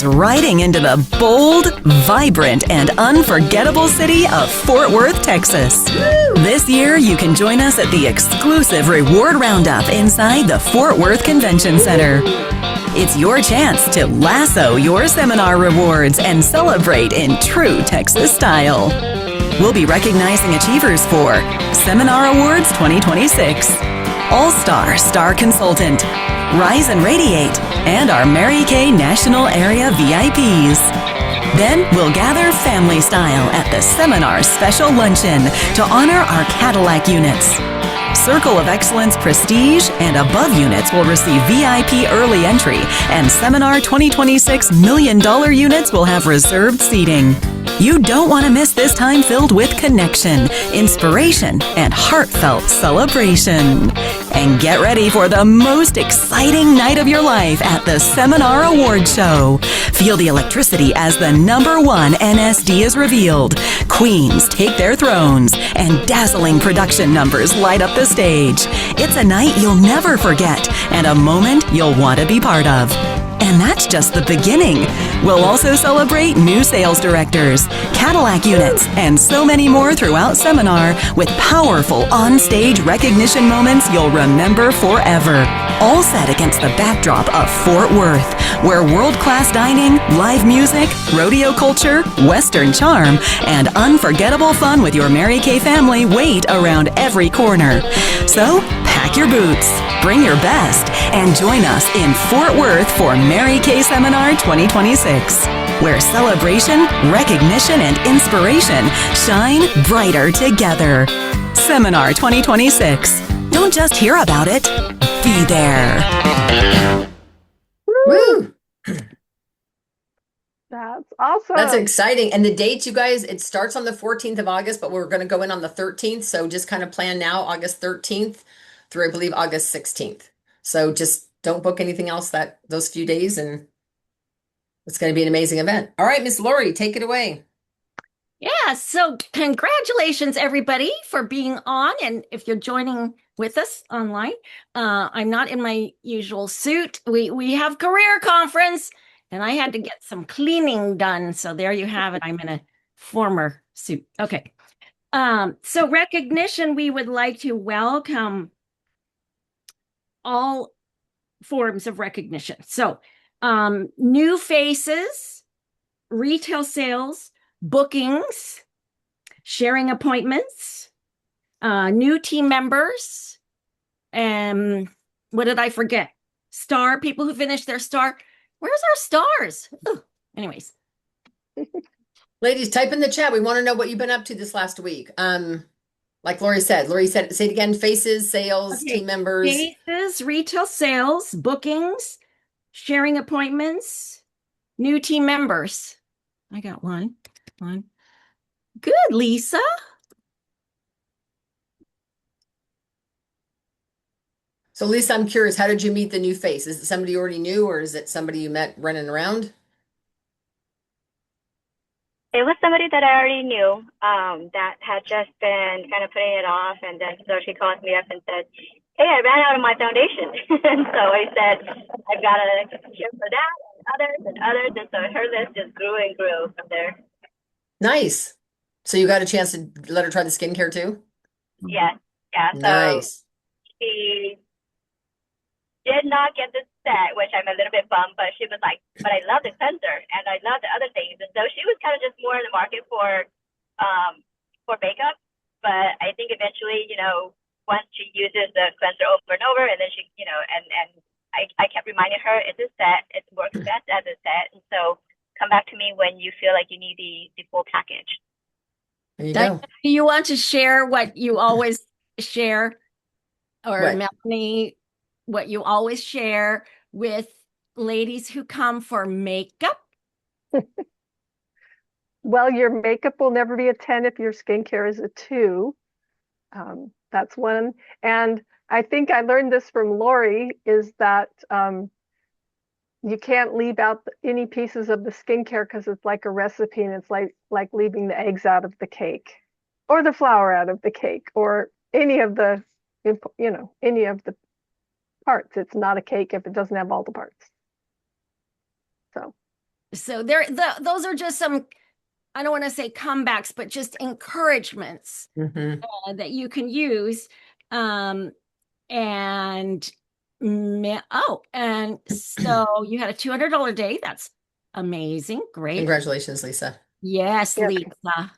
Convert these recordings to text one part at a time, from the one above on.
is riding into the bold, vibrant, and unforgettable city of Fort Worth, Texas. This year, you can join us at the exclusive Reward Roundup inside the Fort Worth Convention Center. It's your chance to lasso your seminar rewards and celebrate in true Texas style. We'll be recognizing achievers for Seminar Awards 2026, All-Star Star Consultant, Rise and Radiate, and our Mary Kay National Area VIPs. Then we'll gather family style at the Seminar Special Luncheon to honor our Cadillac units. Circle of Excellence Prestige and Above units will receive VIP early entry, and Seminar 2026 $1 million units will have reserved seating. You don't want to miss this time filled with connection, inspiration, and heartfelt celebration. And get ready for the most exciting night of your life at the Seminar Award Show. Feel the electricity as the #1 NSD is revealed. Queens take their thrones, and dazzling production numbers light up the stage. It's a night you'll never forget, and a moment you'll want to be part of. And that's just the beginning. We'll also celebrate new sales directors, Cadillac units, and so many more throughout Seminar with powerful on-stage recognition moments you'll remember forever. All set against the backdrop of Fort Worth, where world-class dining, live music, rodeo culture, Western charm, and unforgettable fun with your Mary Kay family wait around every corner. So, pack your boots, bring your best, and join us in Fort Worth for Mary Kay Seminar 2026, where celebration, recognition, and inspiration shine brighter together. Seminar 2026. Don't just hear about it, be there. Woo! That's awesome. That's exciting. And the dates, you guys, it starts on the 14th of August, but we're going to go in on the 13th. So just kind of plan now, August 13th through, I believe, August 16th. So just don't book anything else those few days, and it's going to be an amazing event. All right, Miss Lori, take it away. Yeah, so congratulations, everybody, for being on. And if you're joining with us online, I'm not in my usual suit. We have career conference, and I had to get some cleaning done. So there you have it. I'm in a former suit. Okay. So recognition, we would like to welcome all forms of recognition. So new faces, retail sales, bookings, sharing appointments, new team members, and what did I forget? Star, people who finished their star. Where's our stars? Ugh. Anyways. Ladies, type in the chat. We want to know what you've been up to this last week. Like Lori said, say it again, faces, sales, Okay. team members. Faces, retail sales, bookings, sharing appointments, new team members. I got one. Good, Lisa. So Lisa, I'm curious, how did you meet the new face? Is it somebody you already knew, or is it somebody you met running around? It was somebody that I already knew that had just been kind of putting it off. And then so she called me up and said, hey, I ran out of my foundation. And so I said, I've got a cure for that and others and others. And so her list just grew and grew from there. Nice. So you got a chance to let her try the skincare too? Yeah. So Nice. she did not get the set, which I'm a little bit bummed, but she was like, but I love the cleanser and I love the other things. And so she was kind of just more in the market for makeup. But I think eventually, once she uses the cleanser over and over, and then she, and I kept reminding her it's a set, it works best as a set. And so come back to me when you feel like you need the full package. There you Diana, go. do you want to share what you always share, or What? Melanie, what you always share with ladies who come for makeup? Well, your makeup will never be a 10 if your skincare is a 2. That's one. And I think I learned this from Lori, is that you can't leave out any pieces of the skincare because it's like a recipe, and it's like leaving the eggs out of the cake, or the flour out of the cake, or any of the parts. It's not a cake if it doesn't have all the parts. So So those are just some, I don't want to say comebacks, but just encouragements Mhm. that you can use. Um, and and so you had a $200 day. That's amazing. Great. Congratulations, Lisa. Yes, Yeah. Lisa.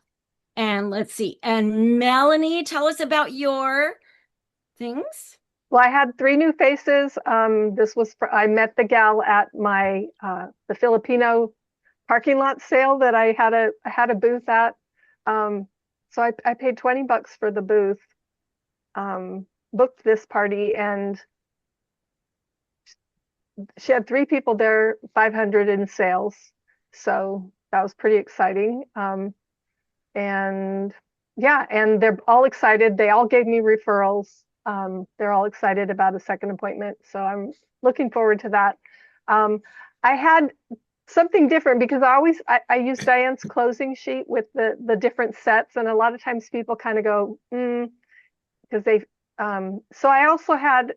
And let's see. And Melanie, tell us about your things. Well, I had three new faces. This was I met the gal at my the Filipino parking lot sale that I had a booth at. Um, so I paid $20 for the booth, booked this party, and she had three people there, 500 in sales. So that was pretty exciting. And yeah, and they're all excited. They all gave me referrals. They're all excited about a second appointment. So I'm looking forward to that. Um, I had something different because I use Diane's closing sheet with the different sets, and a lot of times people kind of go, because they so I also had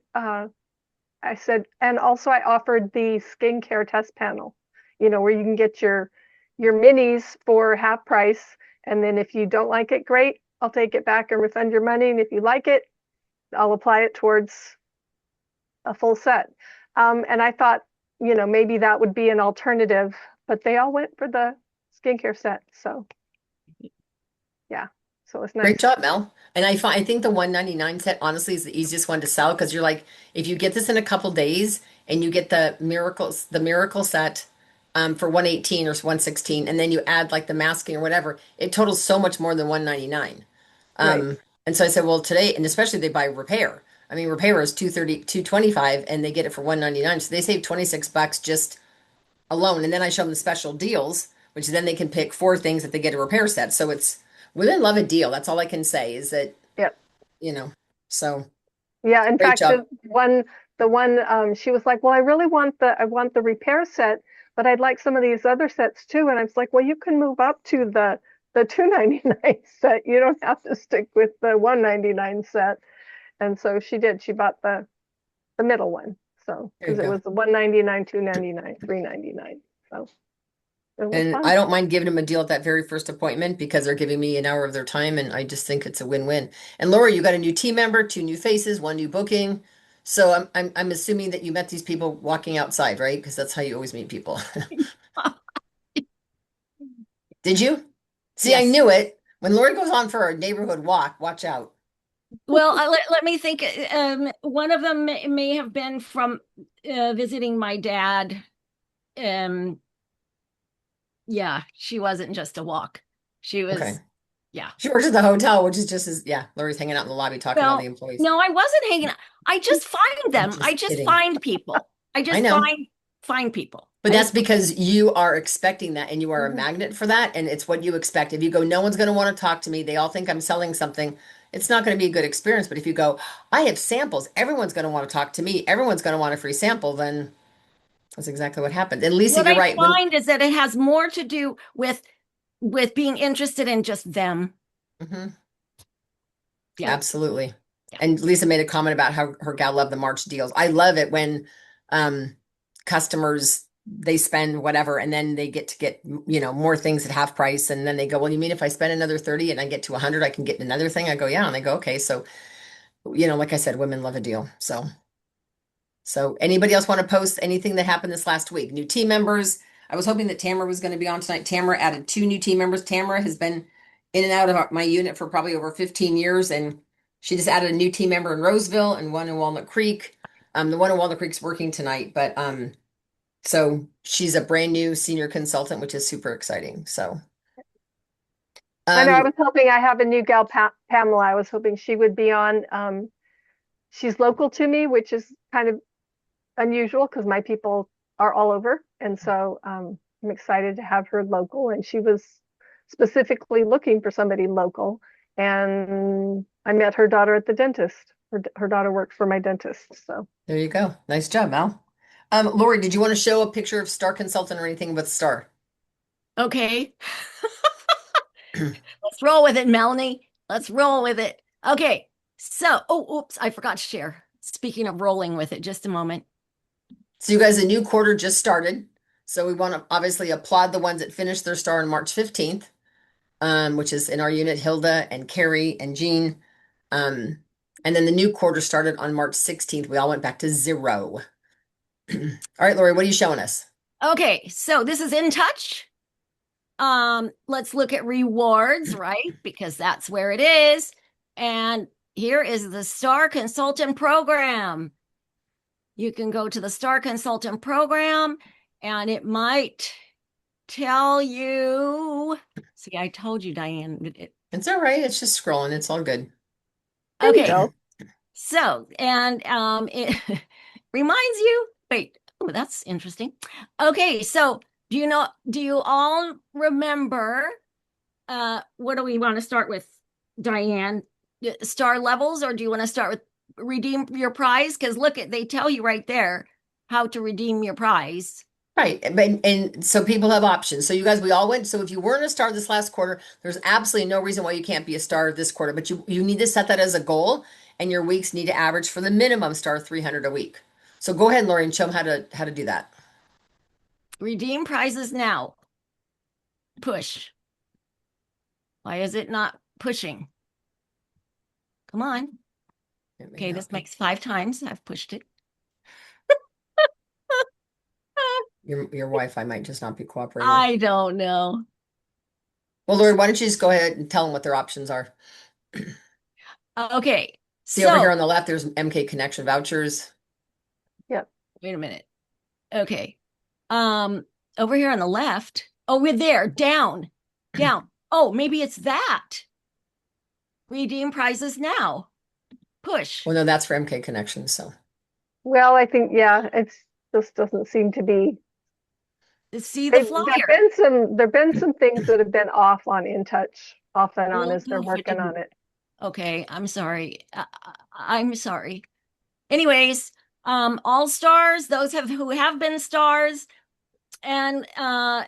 I said, and also I offered the skincare test panel, where you can get your minis for half price. And then if you don't like it, great, I'll take it back and refund your money. And if you like it, I'll apply it towards a full set. And I thought, maybe that would be an alternative, but they all went for the skincare set. So yeah, so it's Great nice. job, Mel. And I think the 199 set honestly is the easiest one to sell because you're like, if you get this in a couple days and you get the miracle set for 118 or 116, and then you add like the masking or whatever, it totals so much more than 199. Right. And so I said, well, today, and especially they buy repair. I mean, repair is 230, 225, and they get it for 199. So they save $26 just alone. And then I show them the special deals, which then they can pick four things that they get a repair set. So it's women love a deal. That's all I can say is that, Yep. you know, so Yeah, in great fact, job. the one she was like, "Well, I want the repair set, but I'd like some of these other sets too." And I was like, "Well, you can move up to the 299 set. You don't have to stick with the 199 set." And so she did. She bought the middle one. So There you because it go. was the 199, 299, 399. So it was And fun. I don't mind giving them a deal at that very first appointment because they're giving me an hour of their time, and I just think it's a win-win. And Laura, you got a new team member, two new faces, one new booking. So I'm assuming that you met these people walking outside, right? Because that's how you always meet people. Did you? See, I Yes. knew it. When Lori goes on for a neighborhood walk, watch out. Well, let me think. One of them may have been from visiting my dad. Um, yeah, she wasn't just a walk. She Okay. was, yeah. She works at the hotel, which is just as, yeah, Lori's hanging out in the lobby talking to all the Well, employees. no, I wasn't hanging out. I just find I'm them. I just just kidding. find people. I I just know. find people. But I that's just because you are expecting that and you are a Mhm. magnet for that. And it's what you expect. If you go, no one's going to want to talk to me, they all think I'm selling something, it's not going to be a good experience. But if you go, I have samples, everyone's going to want to talk to me, everyone's going to want a free sample, then that's exactly what happened. And Lisa, what you're I right. When find is that it has more to do with being interested in just them. Mhm. Yeah. Absolutely. Yeah. And Lisa made a comment about how her gal loved the March deals. I love it when um, customers they spend whatever and then they get more things at half price and then they go, well, you mean if I spend another 30 and I get to 100 I can get another thing? I go, yeah. And they go, okay. So, like I said, women love a deal. So anybody else want to post anything that happened this last week? New team members. I was hoping that Tamara was going to be on tonight. Tamara added two new team members. Tamara has been in and out of my unit for probably over 15 years, and she just added a new team member in Roseville and one in Walnut Creek. The one in Walnut Creek's working tonight, but so she's a brand new senior consultant, which is super exciting. So I know I um, was hoping I have a new gal, Pamela. I was hoping she would be on. She's local to me, which is kind of unusual because my people are all over. And so I'm excited to have her local. And she was specifically looking for somebody local. And I met her daughter at the dentist. Her daughter works for my dentist. So there you go. Nice job, Al. Lori, did you want to show a picture of Star Consultant or anything with Star? Okay. Let's roll with it, Melanie. Let's roll with it. Okay. So, oh, oops, I forgot to share. Speaking of rolling with it, just a moment. So you guys, the new quarter just started. So we want to obviously applaud the ones that finished their star on March 15th, which is in our unit, Hilda and Carrie and Jean. And then the new quarter started on March 16th. We all went back to 0. All right, Lori, what are you showing us? Okay, so this is In Touch. Let's look at rewards, right? Because that's where it is. And here is the Star Consultant Program. You can go to the Star Consultant Program and it might tell you. See, I told you, Diane. It's all right. It's just scrolling. It's all good. There you Okay. go. So, and it reminds you, wait, oh, that's interesting. Okay, so do you all remember what do we want to start with, Diane? Star levels, or do you want to start with redeem your prize? Because look, they tell you right there how to redeem your prize. Right. And so people have options. So you guys, we all went. So if you weren't a star this last quarter, there's absolutely no reason why you can't be a star this quarter. But you need to set that as a goal, and your weeks need to average for the minimum star 300 a week. So go ahead, Lori, and show them how to do that. Redeem prizes now. Push. Why is it not pushing? Come on. Okay, this makes 5 times I've pushed it. Your Wi-Fi might just not be cooperating. I don't know. Well, Lori, why don't you just go ahead and tell them what their options are? Okay. See over here on the left, there's MK Connection vouchers. Yep. Wait a minute. Okay. Over here on the left. Oh, we're there. Down. Oh, maybe it's that. Redeem prizes now. Push. Well, no, that's for MK Connection. So. Well, I think, yeah, this doesn't seem to be. See the flyer. There've been some things that have been off on In Touch, off and on, as they're working on it. Okay, I'm sorry. I'm sorry. Anyways, all stars, those who have been stars, and I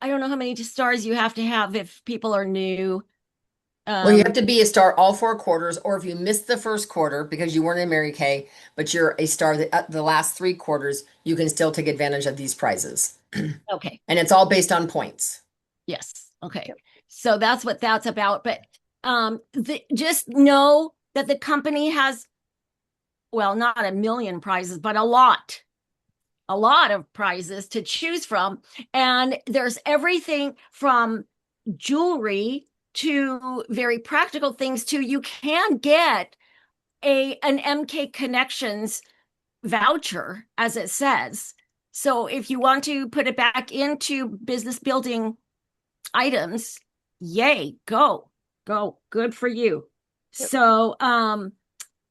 don't know how many stars you have to have if people are new. Well, you have to be a star all 4 quarters, or if you missed the first quarter because you weren't in Mary Kay, but you're a star the last 3 quarters, you can still take advantage of these prizes. Okay. And it's all based on points. Yes. Okay. Yep. So that's what that's about. But just know that the company has, well, not a million prizes, but a lot of prizes to choose from. And there's everything from jewelry to very practical things to you can get an MK Connections voucher, as it says. So if you want to put it back into business building items, yay, go. Good for you. Yep. So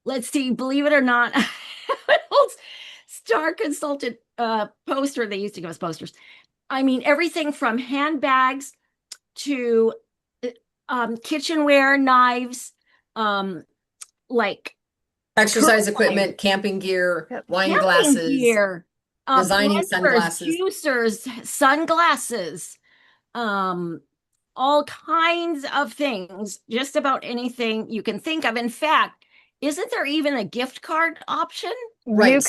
let's see, believe it or not, Star Consultant poster, they used to give us posters. I mean, everything from handbags to kitchenware, knives, like exercise equipment, camping gear, wine glasses, gear, designing blenders, sunglasses, juicers, sunglasses, all kinds of things, just about anything you can think of. In fact, isn't there even a gift card option? Right. You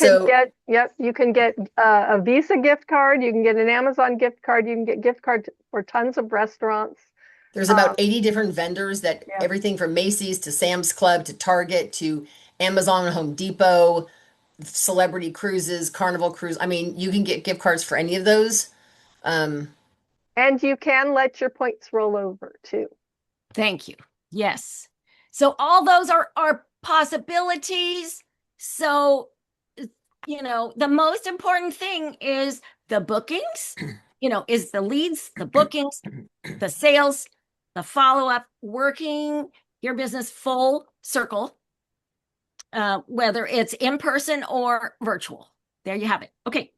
can get a Visa gift card. You can get an Amazon gift card. You can get gift cards for tons of restaurants. There's about 80 different vendors that everything from Macy's to Sam's Club to Target to Amazon and Home Depot, Celebrity Cruises, Carnival Cruise. I mean, you can get gift cards for any of those. And you can let your points roll over too. Thank you. Yes. So all those are possibilities. So, the most important thing is the bookings, is the leads, the bookings, the sales, the follow-up, working your business full circle, whether it's in person or virtual. There you have it. Okay.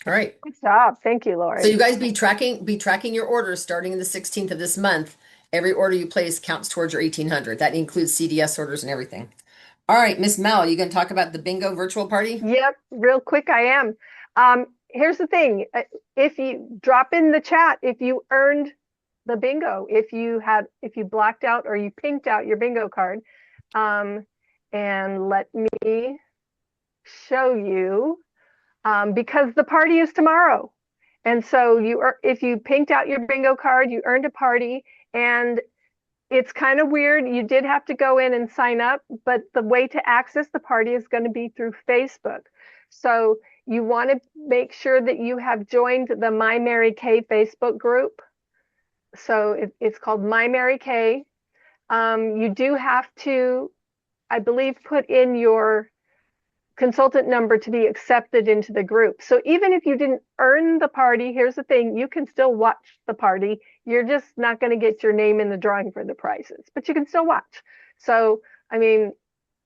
All right. Good job. Thank you, Lori. So you guys be tracking your orders starting in the 16th of this month. Every order you place counts towards your 1,800. That includes CDS orders and everything. All right, Miss Mel, you going to talk about the bingo virtual party? Yep, real quick, I am. Here's the thing. If you drop in the chat, if you earned the bingo, if you blacked out or you pinked out your bingo card, and let me show you, because the party is tomorrow. And so if you pinked out your bingo card, you earned a party, and it's kind of weird. You did have to go in and sign up, but the way to access the party is going to be through Facebook. So you want to make sure that you have joined the My Mary Kay Facebook group. So it's called My Mary Kay. You do have to, I believe, put in your consultant number to be accepted into the group. So even if you didn't earn the party, here's the thing, you can still watch the party. You're just not going to get your name in the drawing for the prizes, but you can still watch. So, I mean,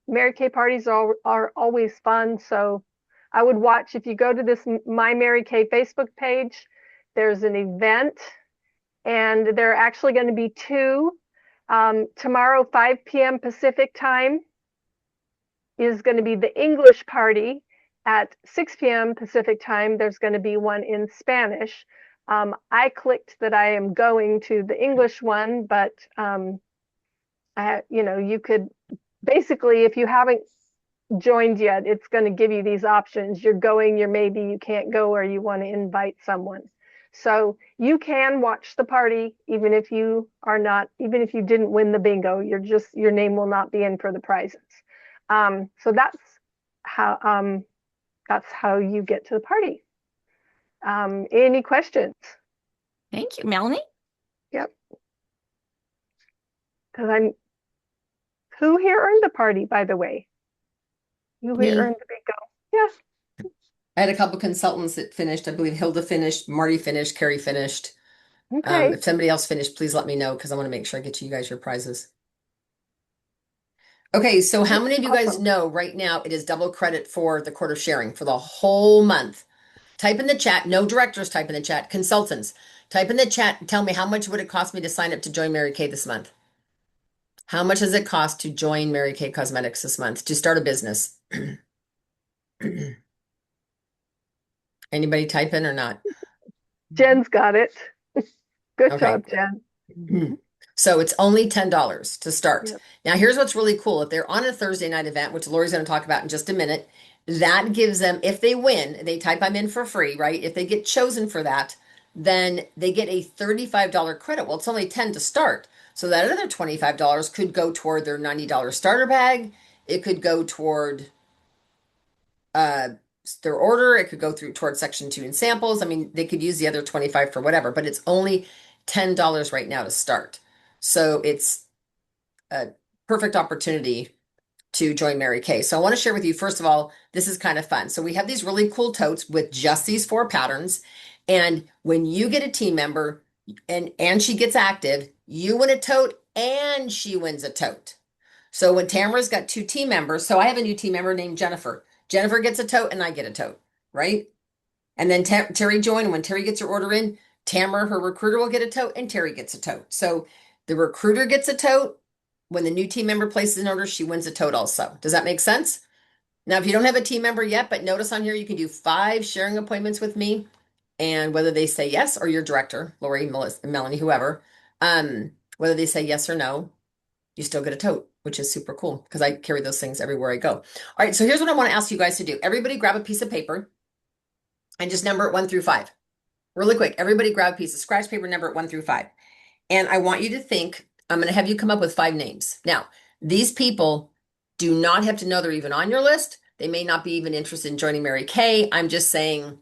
Mary Kay parties are always fun. So I would watch. If you go to this My Mary Kay Facebook page, there's an event, and there are actually going to be two. Tomorrow, 5 p.m. Pacific time, is going to be the English party. At 6 p.m. Pacific time, there's going to be one in Spanish. I clicked that I am going to the English one, but you could basically, if you haven't joined yet, it's going to give you these options. You're going, you're maybe, you can't go, or you want to invite someone. So you can watch the party even if you didn't win the bingo. Your name will not be in for the prizes. So that's how you get to the party. Any questions? Thank you, Melanie. Yep. Because who here earned the party, by the way? Who Me. here earned the bingo? Yes. I had a couple consultants that finished. I believe Hilda finished, Marty finished, Carrie finished. Okay. If somebody else finished, please let me know because I want to make sure I get you guys your prizes. Okay, so how many of you guys Awesome. know right now it is double credit for the quarter sharing for the whole month? Type in the chat. No directors type in the chat. Consultants, type in the chat and tell me how much would it cost me to sign up to join Mary Kay this month? How much does it cost to join Mary Kay Cosmetics this month to start a business? Anybody type in or not? Jen's got it. Good Okay. job, Jen. So it's only $10 to start. Yep. Now, here's what's really cool. If they're on a Thursday night event, which Lori's going to talk about in just a minute, that gives them, if they win, they type I'm in for free, right? If they get chosen for that, then they get a $35 credit. Well, it's only 10 to start. So that other $25 could go toward their $90 starter bag. It could go toward their order. It could go through toward section 2 and samples. I mean, they could use the other 25 for whatever, but it's only $10 right now to start. So it's a perfect opportunity to join Mary Kay. So I want to share with you, first of all, this is kind of fun. So we have these really cool totes with just these 4 patterns. And when you get a team member and she gets active, you win a tote and she wins a tote. So when Tamara's got 2 team members, so I have a new team member named Jennifer. Jennifer gets a tote and I get a tote, right? And then Terry joined. And when Terry gets her order in, Tamara, her recruiter, will get a tote and Terry gets a tote. So the recruiter gets a tote. When the new team member places an order, she wins a tote also. Does that make sense? Now, if you don't have a team member yet, but notice on here, you can do 5 sharing appointments with me. And whether they say yes, or your director, Lori, Melissa, Melanie, whoever, whether they say yes or no, you still get a tote, which is super cool because I carry those things everywhere I go. All right, so here's what I want to ask you guys to do. Everybody grab a piece of paper and just number it 1 through 5. Really quick, everybody grab a piece of scratch paper, number it 1 through 5. And I want you to think, I'm going to have you come up with 5 names. Now, these people do not have to know they're even on your list. They may not be even interested in joining Mary Kay. I'm just saying,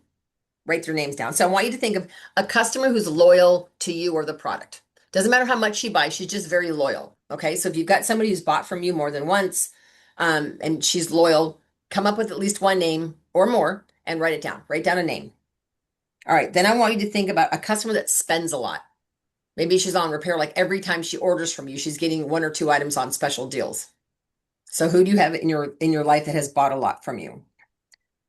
write their names down. So I want you to think of a customer who's loyal to you or the product. Doesn't matter how much she buys, she's just very loyal. Okay, so if you've got somebody who's bought from you more than once, and she's loyal, come up with at least 1 name or more and write it down. Write down a name. All right, then I want you to think about a customer that spends a lot. Maybe she's on repair, like every time she orders from you, she's getting 1 or 2 items on special deals. So who do you have in your life that has bought a lot from you?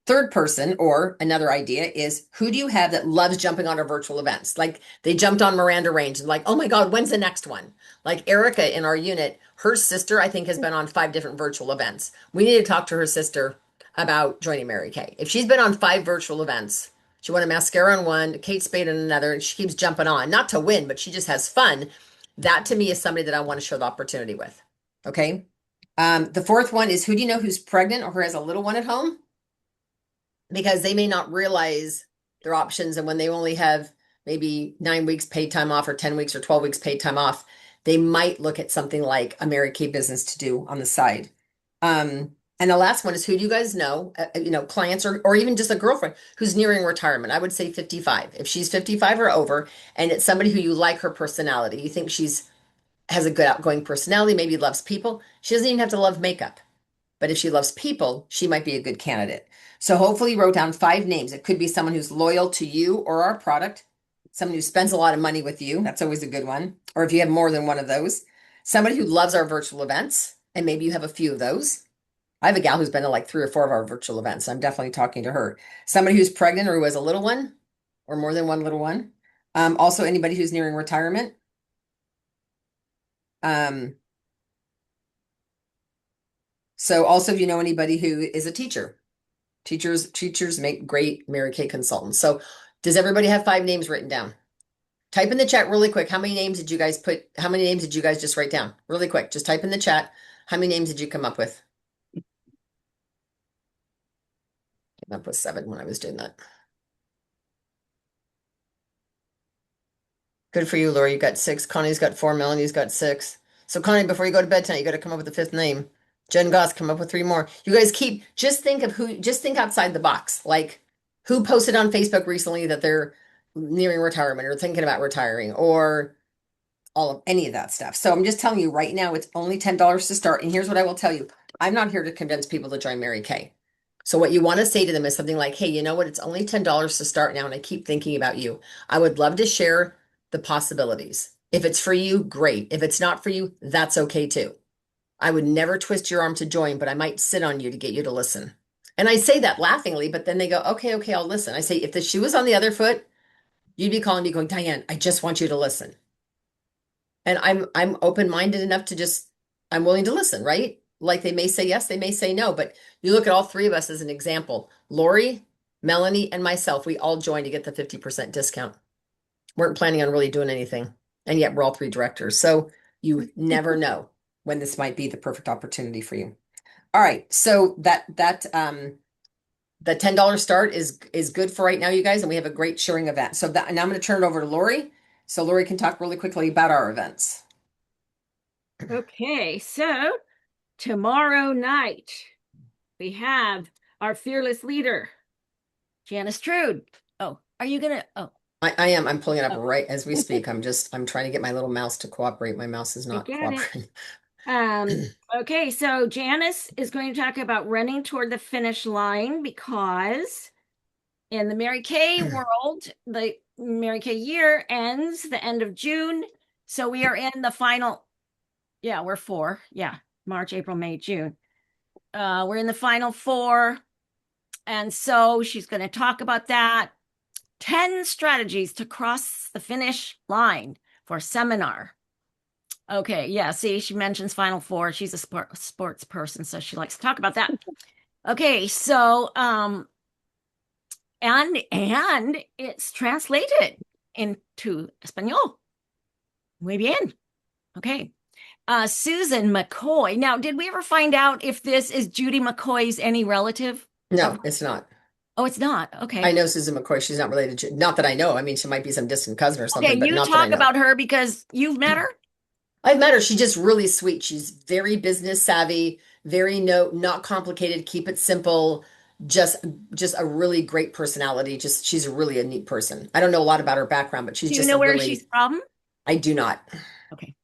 Third person, or another idea, is who do you have that loves jumping on our virtual events? Like they jumped on Miranda Range and like, oh my God, when's the next one? Like Erica in our unit, her sister, I think, has been on 5 different virtual events. We need to talk to her sister about joining Mary Kay. If she's been on 5 virtual events, she won a mascara on 1, Kate Spade on another, and she keeps jumping on, not to win, but she just has fun. That to me is somebody that I want to share the opportunity with. Okay. The 4th one is who do you know who's pregnant or who has a little one at home? Because they may not realize their options. And when they only have maybe 9 weeks paid time off or 10 weeks or 12 weeks paid time off, they might look at something like a Mary Kay business to do on the side. And the last one is, who do you guys know, clients or even just a girlfriend who's nearing retirement? I would say 55. If she's 55 or over, and it's somebody who you like her personality, you think has a good outgoing personality, maybe loves people. She doesn't even have to love makeup. But if she loves people, she might be a good candidate. So hopefully you wrote down 5 names. It could be someone who's loyal to you or our product, someone who spends a lot of money with you. That's always a good one. Or if you have more than one of those, somebody who loves our virtual events, and maybe you have a few of those. I have a gal who's been to like 3 or 4 of our virtual events. I'm definitely talking to her. Somebody who's pregnant or who has a little one or more than one little one. Also anybody who's nearing retirement. So also if you know anybody who is a teacher. Teachers make great Mary Kay consultants. So does everybody have 5 names written down? Type in the chat really quick. How many names did you guys just write down? Really quick. Just type in the chat. How many names did you come up with? Came up with 7 when I was doing that. Good for you, Laura. You got 6. Connie's got 4. Melanie's got 6. So Connie, before you go to bed tonight, you got to come up with a 5th name. Jen Goss, come up with 3 more. You guys just think outside the box. Like who posted on Facebook recently that they're nearing retirement or thinking about retiring or all of any of that stuff. So I'm just telling you right now, it's only $10 to start. And here's what I will tell you. I'm not here to convince people to join Mary Kay. So what you want to say to them is something like, hey, you know what? It's only $10 to start now. And I keep thinking about you. I would love to share the possibilities. If it's for you, great. If it's not for you, that's okay too. I would never twist your arm to join, but I might sit on you to get you to listen. And I say that laughingly, but then they go, okay, I'll listen. I say, if the shoe was on the other foot, you'd be calling me going, Diane, I just want you to listen. And I'm open-minded enough to I'm willing to listen, right? Like they may say yes, they may say no, but you look at all 3 of us as an example. Lori, Melanie, and myself, we all joined to get the 50% discount. Weren't planning on really doing anything. And yet we're all 3 directors. So you never know when this might be the perfect opportunity for you. All right. So the $10 start is good for right now, you guys, and we have a great sharing event. So now I'm going to turn it over to Lori. So Lori can talk really quickly about our events. Okay, so tomorrow night we have our fearless leader, Janice Trude. Oh, are you gonna? Oh, I am. I'm pulling it up right as we speak. I'm trying to get my little mouse to cooperate. My mouse is I not get it. cooperating. Okay, so Janice is going to talk about running toward the finish line because in the Mary Kay world, the Mary Kay year ends the end of June. So we are in the final, we're 4. Yeah, March, April, May, June. We're in the final 4. And so she's going to talk about that. 10 strategies to cross the finish line for seminar. Okay, yeah, see, she mentions Final Four. She's a sports person, so she likes to talk about that. Okay, so and it's translated into Espanol. Muy bien. Okay. Susan McCoy. Now, did we ever find out if this is Judy McCoy's any relative? No, it's not. Oh, it's not. Okay. I know Susan McCoy. She's not related to, not that I know. I mean, she might be some distant cousin or something, Okay, but you not that I talk know. about her because you've met her? I've met her. She's just really sweet. She's very business savvy, very not complicated, keep it simple. Just a really great personality. She's really a neat person. I don't know a lot about her background, but she's Do you just know a where really, she's from? I do not. Okay.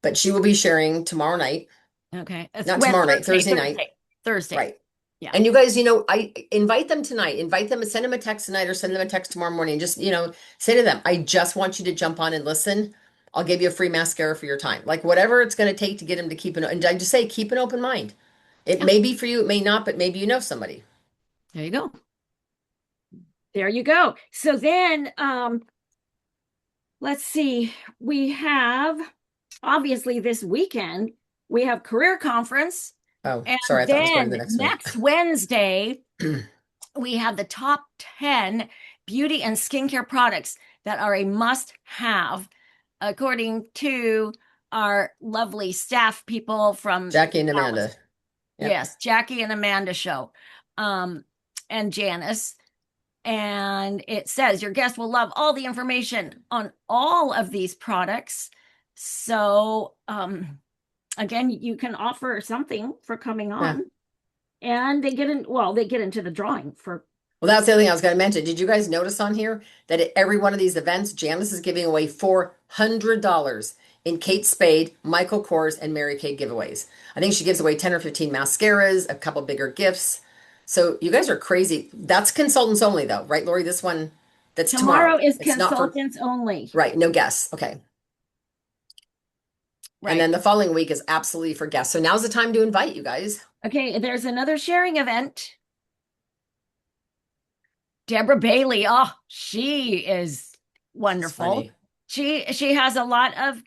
But she will be sharing tomorrow night. Okay. Not tomorrow night, Thursday night. Thursday. Right. Yeah. And you guys, I invite them tonight. Invite them, send them a text tonight or send them a text tomorrow morning. Just, say to them, I just want you to jump on and listen. I'll give you a free mascara for your time. Like whatever it's going to take to get them to and I just say, keep an open mind. It may be for you, it may not, but maybe you know somebody. There you go. There you go. So then, let's see. We have, obviously this weekend, we have career conference. Oh, and sorry, I thought I was going to the then next week. Wednesday, we have the top 10 beauty and skincare products that are a must-have, according to our lovely staff people from Jackie and Amanda. Yep. Yes, Jackie and Amanda show. And Janice. And it says your guest will love all the information on all of these products. So, again, you can offer something for coming on, and they get into the drawing for. Well, that's the other thing I was going to mention. Did you guys notice on here that at every one of these events, Janice is giving away $400 in Kate Spade, Michael Kors, and Mary Kay giveaways? I think she gives away 10 or 15 mascaras, a couple bigger gifts. So you guys are crazy. That's consultants only, though, right, Lori? This one, that's tomorrow. Tomorrow is It's not for, consultants only. right? No guests. Okay. Right. And then the following week is absolutely for guests. So now's the time to invite you guys. Okay, there's another sharing event. Deborah Bailey. Oh, she is wonderful. She has a lot of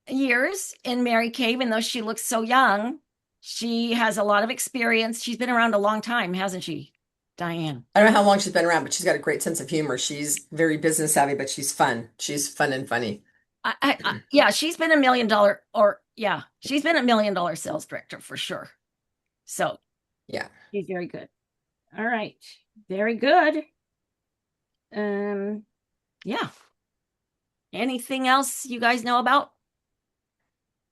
years in Mary Kay, even though she looks so young. She has a lot of experience. She's been around a long time, hasn't she, Diane? I don't know how long she's been around, but she's got a great sense of humor. She's very business savvy, but she's fun. She's fun and funny. Yeah, she's been $1 million, she's been $1 million sales director for sure. So yeah, she's very good. All right, very good. Yeah. Anything else you guys know about?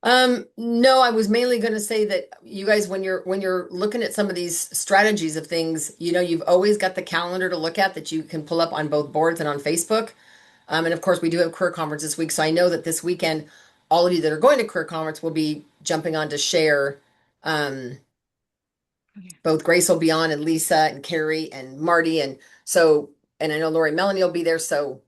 No, I was mainly going to say that you guys, when you're looking at some of these strategies of things, you've always got the calendar to look at that you can pull up on both boards and on Facebook. And of course, we do have career conference this week. So I know that this weekend, all of you that are going to career conference will be jumping on to share. Both Grace will be on, and Lisa and Carrie and Marty. And I know Lori and Melanie will be there. So,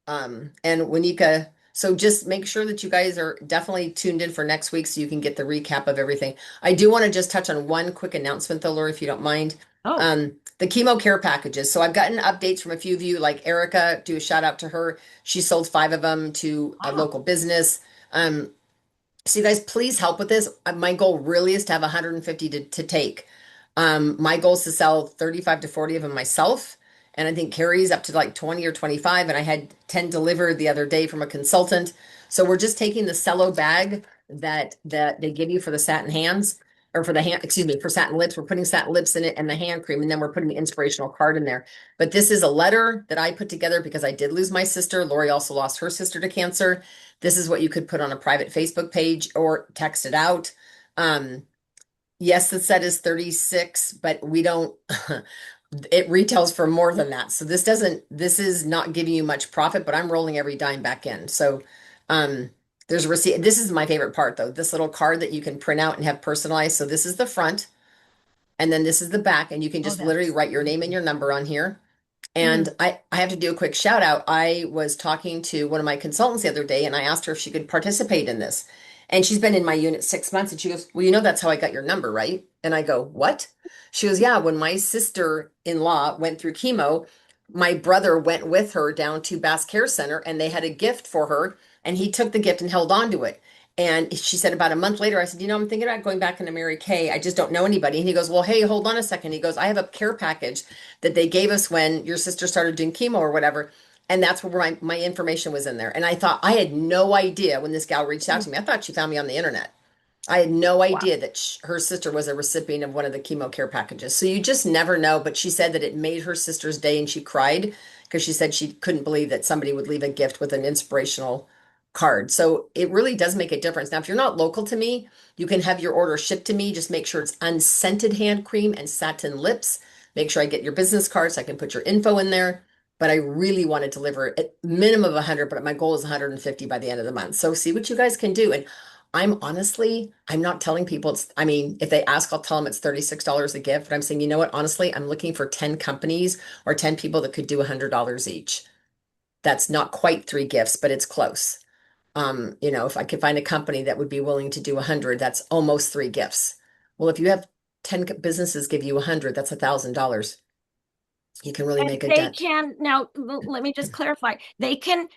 and Wanika. So just make sure that you guys are definitely tuned in for next week so you can get the recap of everything. I do want to just touch on one quick announcement though, Lori, if you don't mind. The chemo care packages. So I've gotten updates from a few of you, like Erica, do a shout out to her. She sold 5 of them to a local business. So you guys, please help with this. My goal really is to have 150 to take. My goal is to sell 35 to 40 of them myself. And I think Carrie's up to like 20 or 25. And I had 10 delivered the other day from a consultant. So we're just taking the cello bag that they give you for the satin hands, or for the hand, excuse me, for satin lips. We're putting satin lips in it and the hand cream, and then we're putting the inspirational card in there. But this is a letter that I put together because I did lose my sister. Lori also lost her sister to cancer. This is what you could put on a private Facebook page or text it out. Yes, the set is 36, but we don't, it retails for more than that. So this is not giving you much profit, but I'm rolling every dime back in. So, there's a receipt. This is my favorite part though. This little card that you can print out and have personalized. So this is the front, and then this is the back, and you can just literally write your name and your number on here. And I have to do a quick shout out. I was talking to one of my consultants the other day, and I asked her if she could participate in this. And she's been in my unit 6 months, and she goes, well, that's how I got your number, right? And I go, what? She goes, yeah, when my sister-in-law went through chemo, my brother went with her down to Bass Care Center, and they had a gift for her, and he took the gift and held on to it. And she said about a month later, I said, I'm thinking about going back into Mary Kay. I just don't know anybody. And he goes, well, hey, hold on a second. He goes, I have a care package that they gave us when your sister started doing chemo or whatever. And that's where my information was in there. And I thought, I had no idea when this gal reached out to me. I thought she found me on the internet. I had no idea that her sister was a recipient of one of the chemo care packages. So you just never know. But she said that it made her sister's day, and she cried because she said she couldn't believe that somebody would leave a gift with an inspirational card. So it really does make a difference. Now, if you're not local to me, you can have your order shipped to me. Just make sure it's unscented hand cream and satin lips. Make sure I get your business card so I can put your info in there. But I really want to deliver at minimum of 100, but my goal is 150 by the end of the month. So see what you guys can do. And I'm not telling people if they ask, I'll tell them it's $36 a gift, but I'm saying, you know what, honestly, I'm looking for 10 companies or 10 people that could do $100 each. That's not quite 3 gifts, but it's close. If I could find a company that would be willing to do 100, that's almost 3 gifts. Well, if you have 10 businesses give you 100, that's $1,000. You can really make a dent. Now, let me just clarify. They can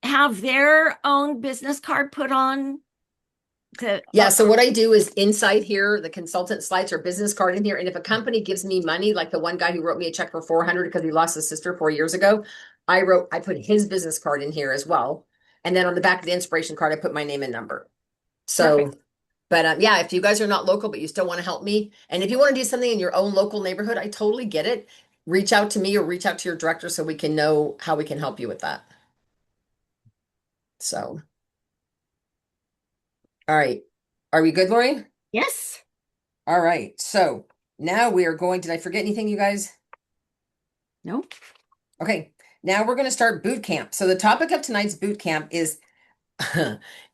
have their own business card put on. So what I do is inside here, the consultant slides her business card in here. And if a company gives me money, like the one guy who wrote me a check for 400 because he lost his sister 4 years ago, I put his business card in here as well. And then on the back of the inspiration card, I put my name and number. So, perfect. But if you guys are not local, but you still want to help me, and if you want to do something in your own local neighborhood, I totally get it. reach out to me or reach out to your director so we can know how we can help you with that. So, all right. Are we good, Lori? Yes. All right. So now we are going, did I forget anything, you guys? Nope. Okay. Now we're going to start boot camp. So the topic of tonight's boot camp is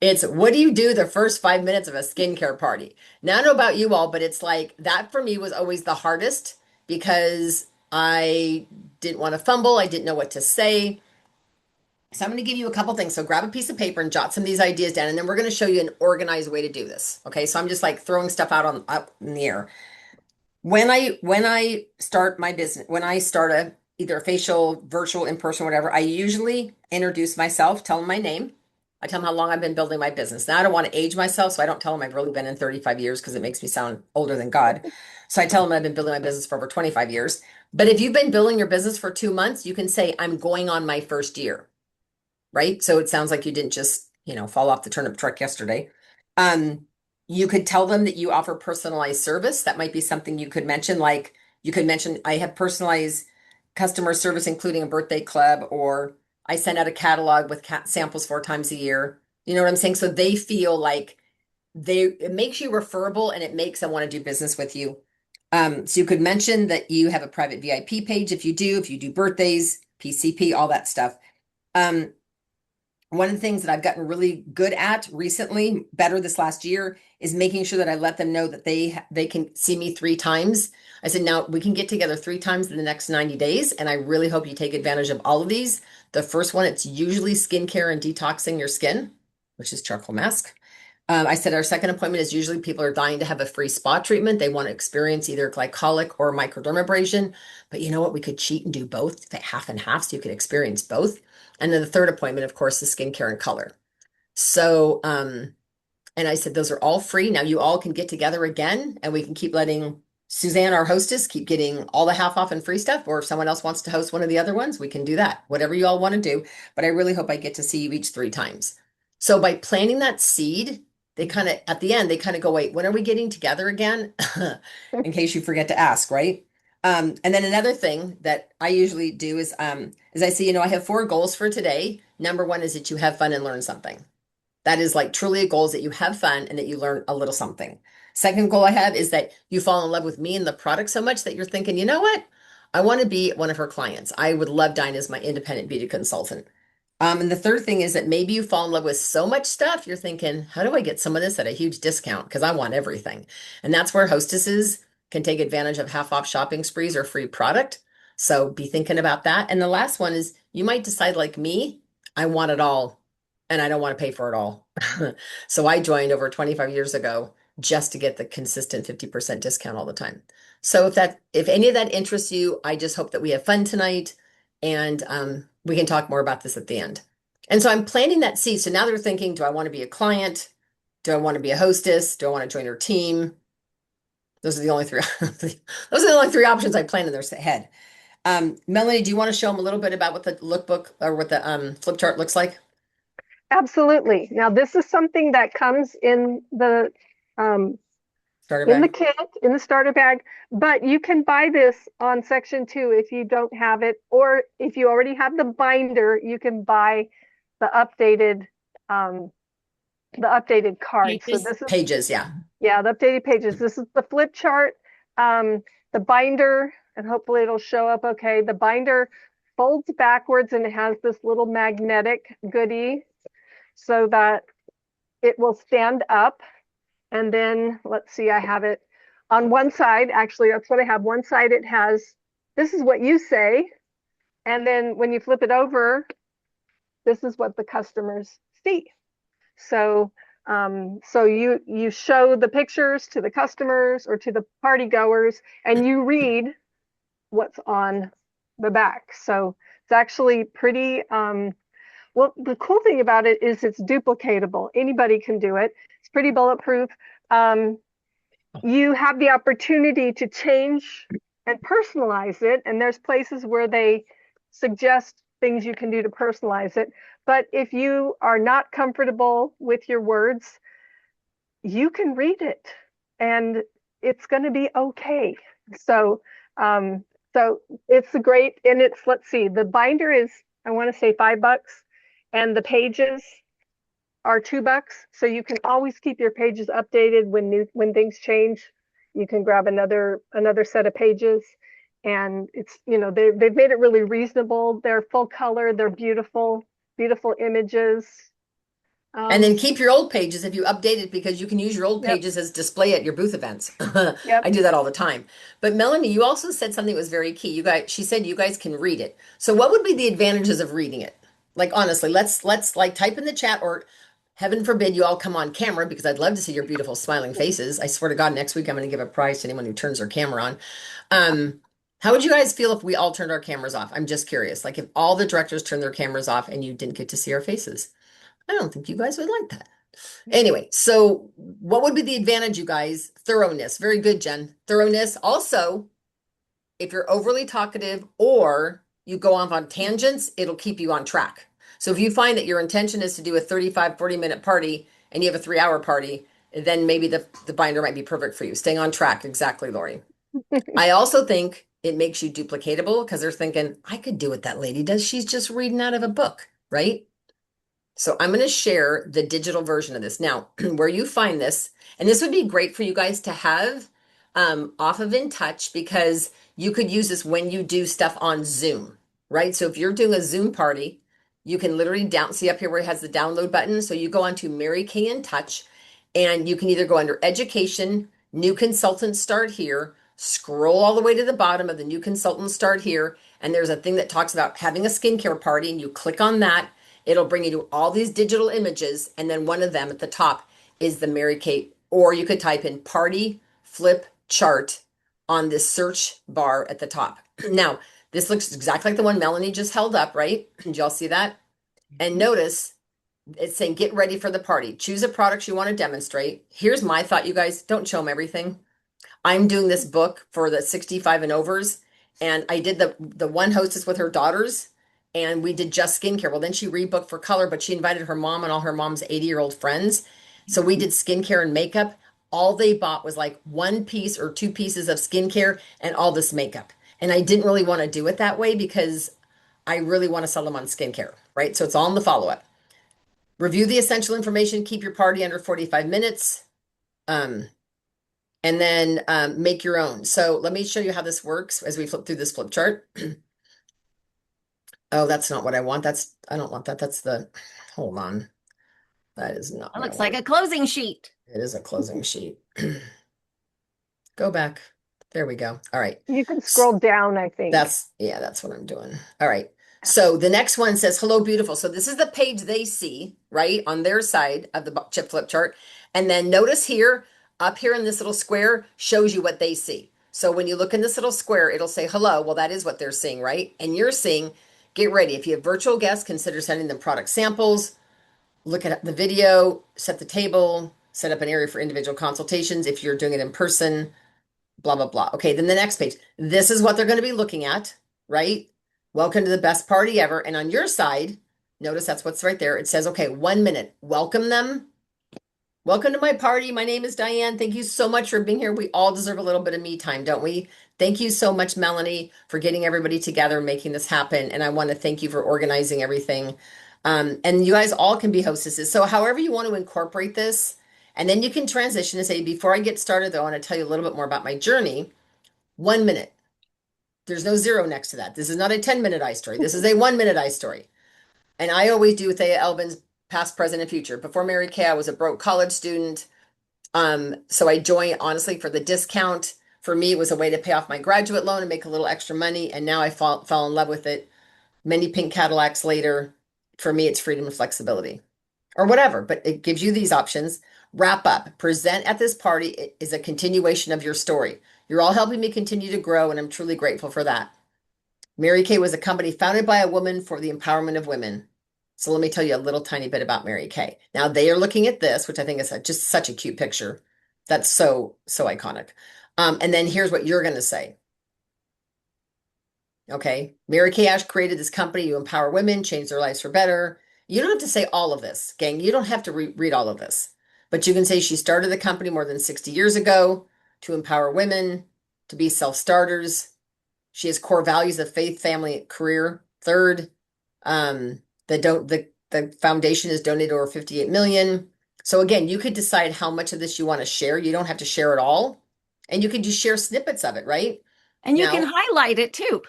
it's what do you do the first 5 minutes of a skincare party? Now, I don't know about you all, but it's like that for me was always the hardest because I didn't want to fumble. I didn't know what to say. So I'm going to give you a couple things. So grab a piece of paper and jot some of these ideas down, and then we're going to show you an organized way to do this. Okay. So I'm just like throwing stuff out on up in the air. When I start my business, when I start either a facial, virtual, in person, whatever, I usually introduce myself, tell them my name. I tell them how long I've been building my business. Now I don't want to age myself, so I don't tell them I've really been in 35 years because it makes me sound older than God. So I tell them I've been building my business for over 25 years. But if you've been building your business for 2 months, you can say I'm going on my first year, right? So it sounds like you didn't just, fall off the turnip truck yesterday. Um, you could tell them that you offer personalized service. That might be something you could mention. Like you could mention, I have personalized customer service, including a birthday club, or I send out a catalog with samples 4 times a year. You know what I'm saying? So they feel like it makes you referable and it makes them want to do business with you. So you could mention that you have a private VIP page if you do birthdays, PCP, all that stuff. Um, one of the things that I've gotten really good at recently, better this last year, is making sure that I let them know that they can see me 3 times. I said, now we can get together 3 times in the next 90 days, and I really hope you take advantage of all of these. The first one, it's usually skincare and detoxing your skin, which is charcoal mask. I said our second appointment is usually people are dying to have a free spa treatment. They want to experience either glycolic or microdermabrasion. But you know what? We could cheat and do both, half and half, so you could experience both. And then the third appointment, of course, is skincare and color. So, and I said, those are all free. Now you all can get together again and we can keep letting Suzanne, our hostess, keep getting all the half off and free stuff. Or if someone else wants to host one of the other ones, we can do that. Whatever you all want to do. But I really hope I get to see you each 3 times. So by planting that seed, they kind of, at the end, they kind of go, wait, when are we getting together again? In case you forget to ask, right? And then another thing that I usually do is I say, I have 4 goals for today. Number 1 is that you have fun and learn something. That is like truly a goal, is that you have fun and that you learn a little something. Second goal I have is that you fall in love with me and the product so much that you're thinking, you know what? I want to be one of her clients. I would love Dinah as my independent beauty consultant. And the third thing is that maybe you fall in love with so much stuff, you're thinking, how do I get some of this at a huge discount? Because I want everything. And that's where hostesses can take advantage of half off shopping sprees or free product. So be thinking about that. And the last one is you might decide, like me, I want it all and I don't want to pay for it all. So I joined over 25 years ago just to get the consistent 50% discount all the time. So if any of that interests you, I just hope that we have fun tonight and we can talk more about this at the end. And so I'm planting that seed. So now they're thinking, do I want to be a client? Do I want to be a hostess? Do I want to join her team? Those are the only three. Those are the only 3 options I plan in their head. Melanie, do you want to show them a little bit about what the lookbook or what the flip chart looks like? Absolutely. Now, this is something that comes in the Starter in the bag. kit, in the starter bag, but you can buy this on section 2 if you don't have it, or if you already have the binder, you can buy the updated card. So Pages. this is Pages, yeah. the updated pages. This is the flip chart, the binder, and hopefully it'll show up okay. The binder folds backwards and it has this little magnetic goodie so that it will stand up. And then let's see, I have it on one side. Actually, that's what I have. One side, it has, this is what you say. And then when you flip it over, this is what the customers see. So, so you show the pictures to the customers or to the party goers, and you read what's on the back. So it's actually pretty, well, the cool thing about it is it's duplicatable. Anybody can do it. It's pretty bulletproof. You have the opportunity to change and personalize it. And there's places where they suggest things you can do to personalize it. But if you are not comfortable with your words, you can read it and it's going to be okay. So, So it's great. And it's, let's see, the binder is, I want to say $5, and the pages are $2. So you can always keep your pages updated when things change. You can grab another set of pages. And it's, they've made it really reasonable. They're full color, they're beautiful, beautiful images. And then keep your old pages if you update it, because you can use your old Yep. pages as display at your booth events. Yep. I do that all the time. But Melanie, you also said something that was very key. She said you guys can read it. So what would be the advantages of reading it? Like honestly, let's like type in the chat, or heaven forbid you all come on camera, because I'd love to see your beautiful smiling faces. I swear to God, next week I'm going to give a prize to anyone who turns their camera on. How would you guys feel if we all turned our cameras off? I'm just curious. Like if all the directors turned their cameras off and you didn't get to see our faces. I don't think you guys would like that. Anyway, so what would be the advantage, you guys? Thoroughness. Very good, Jen. Thoroughness. Also, if you're overly talkative or you go off on tangents, it'll keep you on track. So if you find that your intention is to do a 35, 40-minute party and you have a 3-hour party, then maybe the binder might be perfect for you. Staying on track. Exactly, Lori. I also think it makes you duplicatable, because they're thinking, I could do what that lady does. She's just reading out of a book, right? So I'm going to share the digital version of this. Now, where you find this, and this would be great for you guys to have off of In Touch, because you could use this when you do stuff on Zoom, right? So if you're doing a Zoom party, you can literally see up here where it has the download button. So you go onto Mary Kay In Touch, and you can either go under Education, New Consultant Start Here, scroll all the way to the bottom of the New Consultant Start Here, and there's a thing that talks about having a skincare party, and you click on that. It'll bring you to all these digital images, and then one of them at the top is the Mary Kay, or you could type in party flip chart on this search bar at the top. Now, this looks exactly like the one Melanie just held up, right? Did y'all see that? And notice it's saying get ready for the party. Choose a product you want to demonstrate. Here's my thought, you guys. Don't show them everything. I'm doing this book for the 65 and overs, and I did the one hostess with her daughters, and we did just skincare. Well, then she rebooked for color, but she invited her mom and all her mom's 80-year-old friends. So we did skincare and makeup. All they bought was like one piece or two pieces of skincare and all this makeup. And I didn't really want to do it that way, because I really want to sell them on skincare, right? So it's all in the follow-up. Review the essential information, keep your party under 45 minutes. And then make your own. So let me show you how this works as we flip through this flip chart. Oh, that's not what I want. I don't want that. Hold on. That is not That what I looks like want. a closing sheet. It is a closing sheet. Go back. There we go. All right. You can scroll down, I think. That's what I'm doing. All right. So the next one says, hello, beautiful. So this is the page they see, right, on their side of the chip flip chart. And then notice here, up here in this little square, shows you what they see. So when you look in this little square, it'll say hello. Well, that is what they're seeing, right? And you're seeing, get ready. If you have virtual guests, consider sending them product samples. Look at the video, set the table, set up an area for individual consultations if you're doing it in person, blah, blah, blah. Okay, then the next page. This is what they're going to be looking at, right? Welcome to the best party ever. And on your side, notice that's what's right there. It says, okay, 1 minute. Welcome them. Welcome to my party. My name is Diane. Thank you so much for being here. We all deserve a little bit of me time, don't we? Thank you so much, Melanie, for getting everybody together and making this happen. And I want to thank you for organizing everything. And you guys all can be hostesses. So however you want to incorporate this, and then you can transition and say, before I get started, though, I want to tell you a little bit more about my journey. 1 minute. There's no zero next to that. This is not a 10-minute iStory. This is a 1-minute iStory. And I always do with Thea Elbin's past, present, and future. Before Mary Kay, I was a broke college student. So I joined, honestly, for the discount. For me, it was a way to pay off my graduate loan and make a little extra money. And now I fell in love with it. Many pink Cadillacs later. For me, it's freedom and flexibility. Or whatever, but it gives you these options. Wrap up. Present at this party is a continuation of your story. You're all helping me continue to grow, and I'm truly grateful for that. Mary Kay was a company founded by a woman for the empowerment of women. So let me tell you a little tiny bit about Mary Kay. Now they are looking at this, which I think is just such a cute picture. That's so iconic. And then here's what you're going to say. Okay. Mary Kay Ash created this company to empower women, change their lives for better. You don't have to say all of this, gang. You don't have to read all of this. But you can say she started the company more than 60 years ago to empower women, to be self-starters. She has core values of faith, family, career. Third, the foundation is donated over 58 million. So again, you could decide how much of this you want to share. You don't have to share it all. And you can just share snippets of it, right? And you can Now, highlight it too.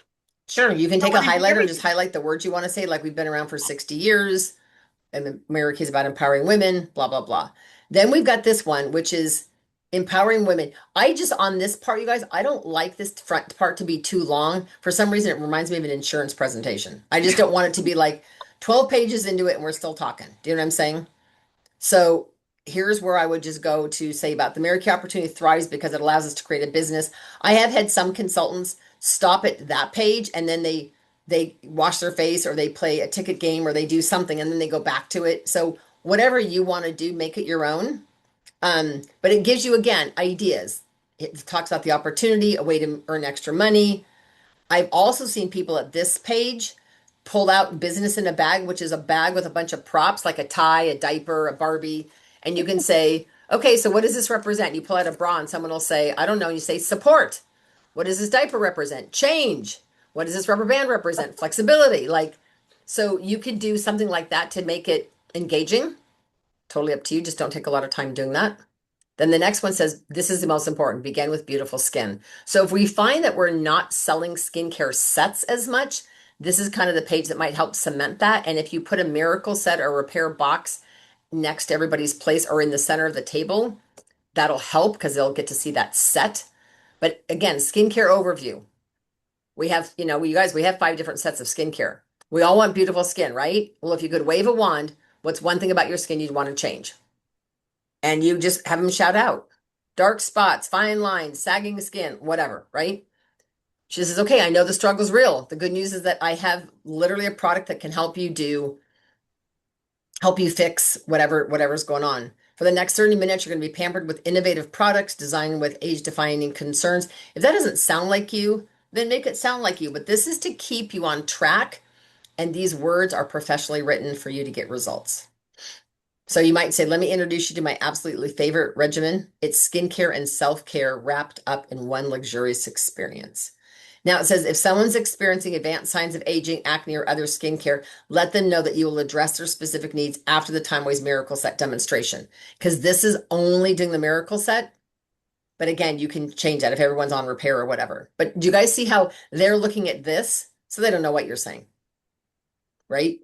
sure, you can Don't take a want to do highlighter and just everything. highlight the words you want to say, like we've been around for 60 years, and the Mary is about empowering women, blah, blah, blah. Then we've got this one, which is empowering women. I just, on this part, you guys, I don't like this front part to be too long. For some reason, it reminds me of an insurance presentation. I just don't want it to be like 12 pages into it and we're still talking. Do you know what I'm saying? So here's where I would just go to say about the Mary Kay opportunity thrives because it allows us to create a business. I have had some consultants stop at that page and then they wash their face or they play a ticket game or they do something and then they go back to it. So whatever you want to do, make it your own. But it gives you again ideas. It talks about the opportunity, a way to earn extra money, I've also seen people at this page pull out business in a bag, which is a bag with a bunch of props like a tie, a diaper, a Barbie. And you can say, okay, so what does this represent? You pull out a bra and someone will say, I don't know. And you say, support. What does this diaper represent? Change. What does this rubber band represent? Flexibility. Like, so you could do something like that to make it engaging. Totally up to you. Just don't take a lot of time doing that. Then the next one says, this is the most important, begin with beautiful skin. So if we find that we're not selling skincare sets as much, this is kind of the page that might help cement that. And if you put a miracle set or repair box next to everybody's place or in the center of the table, that'll help because they'll get to see that set. But again, skincare overview. We have, you guys, we have 5 different sets of skincare. We all want beautiful skin, right? Well, if you could wave a wand, what's one thing about your skin you'd want to change? And you just have them shout out dark spots, fine lines, sagging skin, whatever, right? She says, okay, I know the struggle's real. The good news is that I have literally a product that can help you fix whatever's going on. For the next 30 minutes, you're going to be pampered with innovative products designed with age-defining concerns. If that doesn't sound like you, then make it sound like you. But this is to keep you on track, and these words are professionally written for you to get results. So you might say, let me introduce you to my absolutely favorite regimen. It's skincare and self-care wrapped up in one luxurious experience. Now it says, if someone's experiencing advanced signs of aging, acne, or other skincare, let them know that you will address their specific needs after the Time Ways Miracle Set demonstration. Because this is only doing the Miracle Set. But again, you can change that if everyone's on repair or whatever. But do you guys see how they're looking at this? So they don't know what you're saying, right?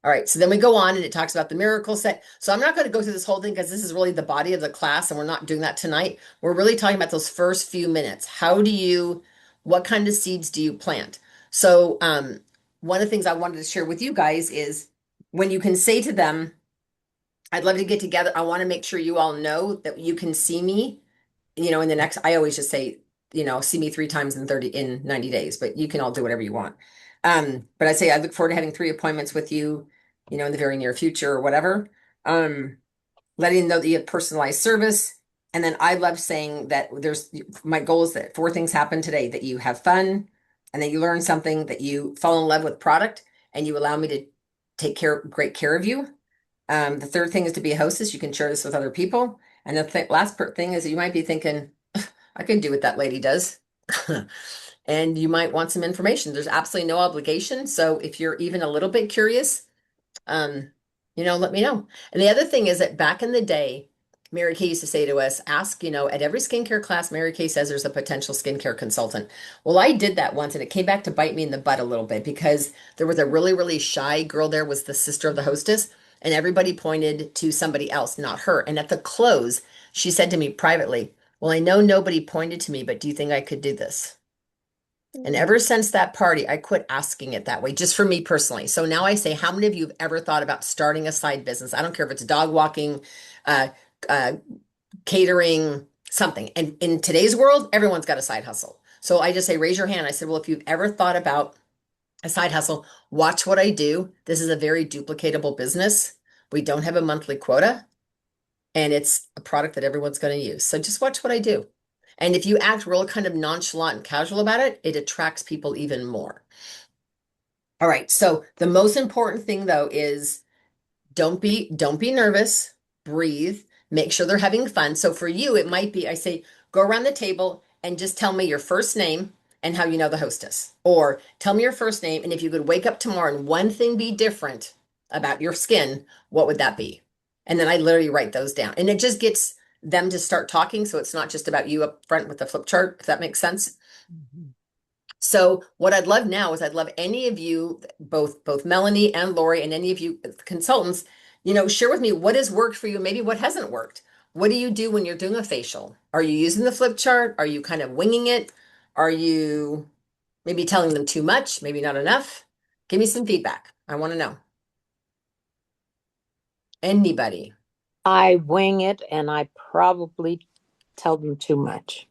All right, so then we go on and it talks about the miracle set. So I'm not going to go through this whole thing because this is really the body of the class and we're not doing that tonight. We're really talking about those first few minutes. What kind of seeds do you plant? So one of the things I wanted to share with you guys is when you can say to them, I'd love to get together. I want to make sure you all know that you can see me, in the next, I always just say, see me 3 times in 90 days, but you can all do whatever you want. But I say I look forward to having 3 appointments with you, in the very near future or whatever. Letting them know that you have personalized service. And then I love saying that my goal is that 4 things happen today, that you have fun and that you learn something, that you fall in love with product and you allow me to take great care of you. The third thing is to be a hostess. You can share this with other people. And the last thing is that you might be thinking, I can do what that lady does. And you might want some information. There's absolutely no obligation. So if you're even a little bit curious, let me know. And the other thing is that back in the day, Mary Kay used to say to us, ask, at every skincare class, Mary Kay says there's a potential skincare consultant. Well, I did that once and it came back to bite me in the butt a little bit because there was a really, really shy girl there, was the sister of the hostess, and everybody pointed to somebody else, not her. And at the close, she said to me privately, well, I know nobody pointed to me, but do you think I could do this? And ever since that party, I quit asking it that way, just for me personally. So now I say, how many of you have ever thought about starting a side business? I don't care if it's dog walking, uh, uh, catering, something. And in today's world, everyone's got a side hustle. So I just say, raise your hand. I said, well, if you've ever thought about a side hustle, watch what I do. This is a very duplicatable business. We don't have a monthly quota, and it's a product that everyone's going to use. So just watch what I do. And if you act real kind of nonchalant and casual about it, it attracts people even more. All right. So the most important thing though is don't be nervous, breathe, make sure they're having fun. So for you, it might be, I say, go around the table and just tell me your first name, and how you know the hostess. Or tell me your first name, and if you could wake up tomorrow and one thing be different about your skin, what would that be? And then I literally write those down. And it just gets them to start talking. So it's not just about you up front with the flip chart, if that makes sense. So what I'd love now is I'd love any of you, both Melanie and Lori, and any of you consultants, share with me what has worked for you, maybe what hasn't worked. What do you do when you're doing a facial? Are you using the flip chart? Are you kind of winging it? Are you maybe telling them too much, maybe not enough? Give me some feedback. I want to know. Anybody? I wing it and I probably tell them too much.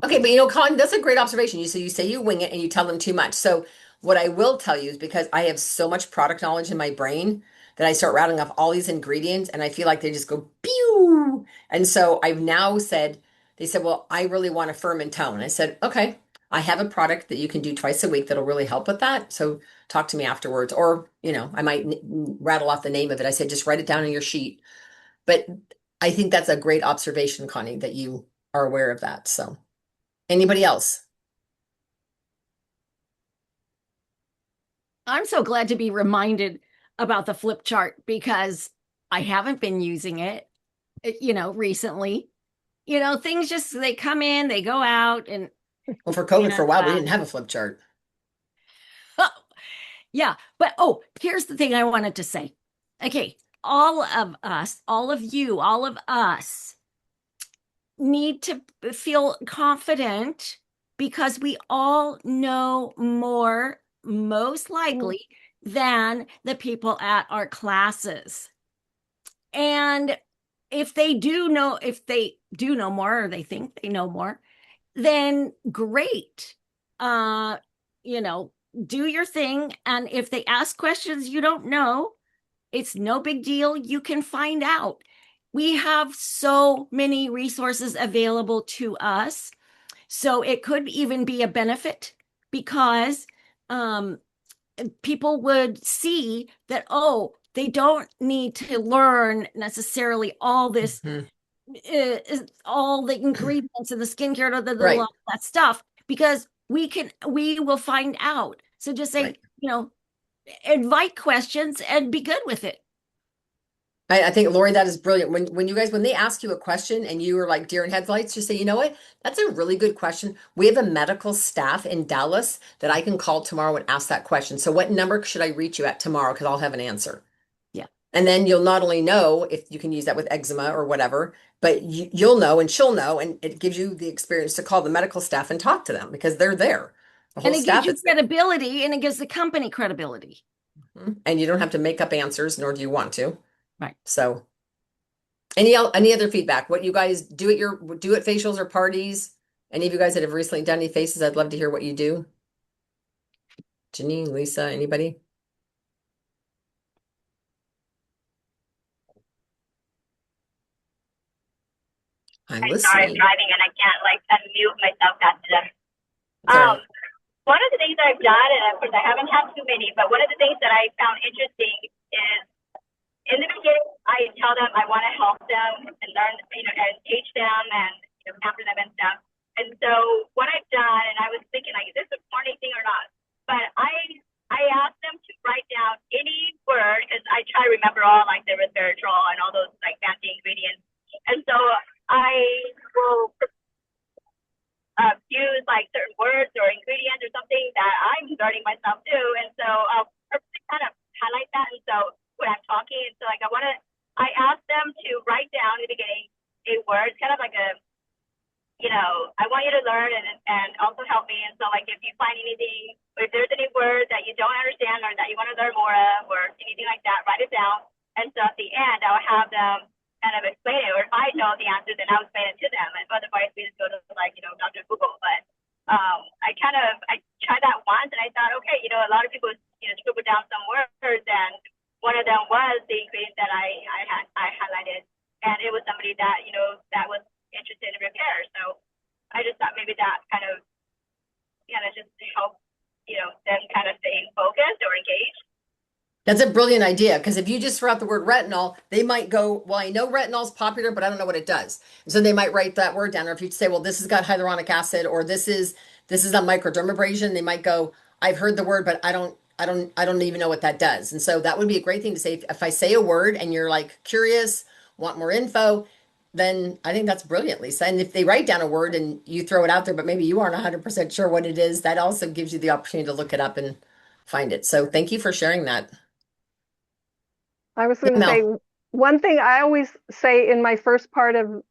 Okay, but Colin, that's a great observation. You say you wing it and you tell them too much. So what I will tell you is because I have so much product knowledge in my brain that I start rattling off all these ingredients and I feel like they just go pew. And so I've now they said, well, I really want a firm and tone. I said, okay, I have a product that you can do twice a week that'll really help with that. So talk to me afterwards. Or, I might rattle off the name of it. I said, just write it down on your sheet. But I think that's a great observation, Connie, that you are aware of that. So. Anybody else? I'm so glad to be reminded about the flip chart because I haven't been using it, recently. Things just, they come in, they go out. And well, for COVID for a while, we didn't have a flip chart. Yeah. But, here's the thing I wanted to say. Okay. All of us, all of you, all of us need to feel confident because we all know more, most likely, than the people at our classes. And if they do know more, or they think they know more, then great. Do your thing. And if they ask questions you don't know, it's no big deal. You can find out. We have so many resources available to us. So it could even be a benefit because people would see that, they don't need to learn necessarily all this, all the ingredients and the skincare, all that stuff, because we will find out. So just say, invite questions and be good with it. I think, Lori, that is brilliant. When they ask you a question and you are like deer in headlights, just say, you know what? That's a really good question. We have a medical staff in Dallas that I can call tomorrow and ask that question. So what number should I reach you at tomorrow? Because I'll have an answer. Yeah. And then you'll not only know if you can use that with eczema or whatever, but you'll know and she'll know. And it gives you the experience to call the medical staff and talk to them because they're there. The whole and it staff gives you credibility and it gives the company credibility. And you don't have to make up answers, nor do you want to. Right. So any other feedback? What you guys do at facials or parties? Any of you guys that have recently done any faces? I'd love to hear what you do. Janine, Lisa, anybody? I'm I started listening. driving and I can't unmute myself fast enough. Sorry. One of the things that I've done, and of course I haven't had too many, but one of the things that I found interesting is in the beginning, I tell them I want to help them and learn, and teach them and pamper them and stuff. And so what I've done, and I was thinking, is this a corny thing or not? But I asked them to write down any word, because I try to remember all the resveratrol and all those fancy ingredients. And so I will use certain words or ingredients or something that I'm learning myself too. And so I'll purposely kind of highlight that. And so when I'm talking, and so I ask them to write down in the beginning a word, kind of like I want you to learn and also help me. And so if you find anything, or if there's any word that you don't understand or that you want to learn more of or anything like that, write it down. And so at the end, I'll have them kind of explain it, or if I know the answer, then I'll explain it to them. And otherwise, we just go to Dr. Google. But I tried that once, and I thought, okay, a lot of people scribble down some words, and one of them was the ingredient that I highlighted, and it was somebody that that was interested in repair. So I just thought maybe that kind of just help them kind of stay focused or engaged. That's a brilliant idea, because if you just throw out the word retinol, they might go, well, I know retinol is popular, but I don't know what it does. And so they might write that word down. Or if you say, well, this has got hyaluronic acid, or this is this is a microdermabrasion, they might go, I've heard the word, but I don't even know what that does. And so that would be a great thing to say. If I say a word and you're like curious, want more info, then I think that's brilliant, Lisa. And if they write down a word and you throw it out there, but maybe you aren't 100% sure what it is, that also gives you the opportunity to look it up and find it. So thank you for sharing that. I was Yeah, going to say Mel. one thing I always say in my first part of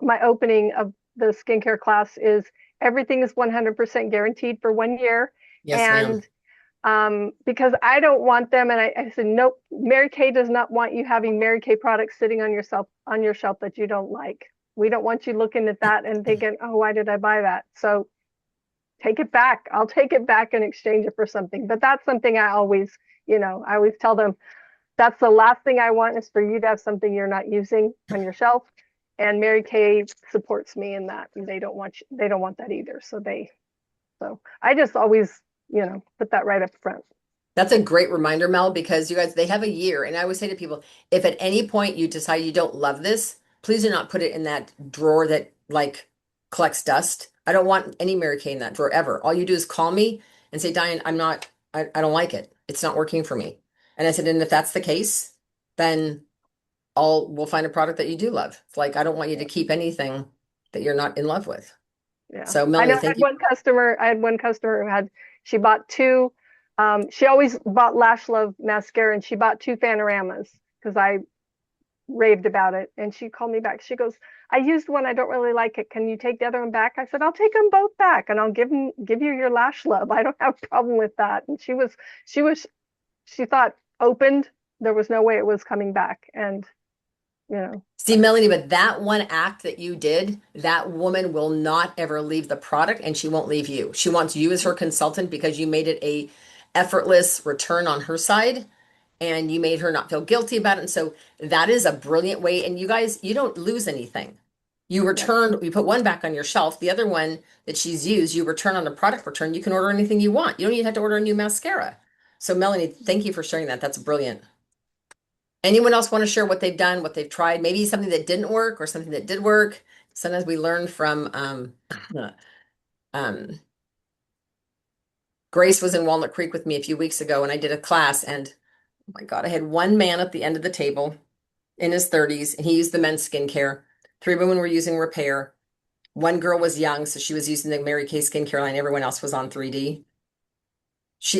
my opening of the skincare class is everything is 100% guaranteed for 1 year. Yes, ma'am. And because I don't want them, and I said, nope, Mary Kay does not want you having Mary Kay products sitting on your shelf that you don't like. We don't want you looking at that and thinking, oh, why did I buy that? So take it back. I'll take it back and exchange it for something. But that's something I always, I always tell them that's the last thing I want is for you to have something you're not using on your shelf. And Mary Kay supports me in that. And they don't want that either. So I just always, put that right up front. That's a great reminder, Mel, because you guys, they have a year. And I always say to people, if at any point you decide you don't love this, please do not put it in that drawer that like collects dust. I don't want any Mary Kay in that drawer ever. All you do is call me and say, Diane, I don't like it. It's not working for me. And I said, and if that's the case, then we'll find a product that you do love. It's like, I don't want you to keep anything that you're not in love with. Yeah. So I know Melanie, thank you. I had one customer she bought two, she always bought Lash Love mascara and she bought two Panoramas because I raved about it. And she called me back. She goes, I used one. I don't really like it. Can you take the other one back? I said, I'll take them both back and I'll give you your Lash Love. I don't have a problem with that. And she thought opened, there was no way it was coming back. And, See, Melanie, but that one act that you did, that woman will not ever leave the product and she won't leave you. She wants you as her consultant because you made it a effortless return on her side and you made her not feel guilty about it. And so that is a brilliant way. And you guys, you don't lose anything. You put one back on your shelf. The other one that she's used, you return on a product return. You can order anything you want. You don't even have to order a new mascara. So Melanie, thank you for sharing that. That's brilliant. Anyone else want to share what they've done, what they've tried? Maybe something that didn't work or something that did work. Sometimes we learn from um, Grace was in Walnut Creek with me a few weeks ago and I did a class and oh my God, I had one man at the end of the table in his 30s and he used the men's skincare. Three women were using Repair. One girl was young, so she was using the Mary Kay skincare line. Everyone else was on 3D.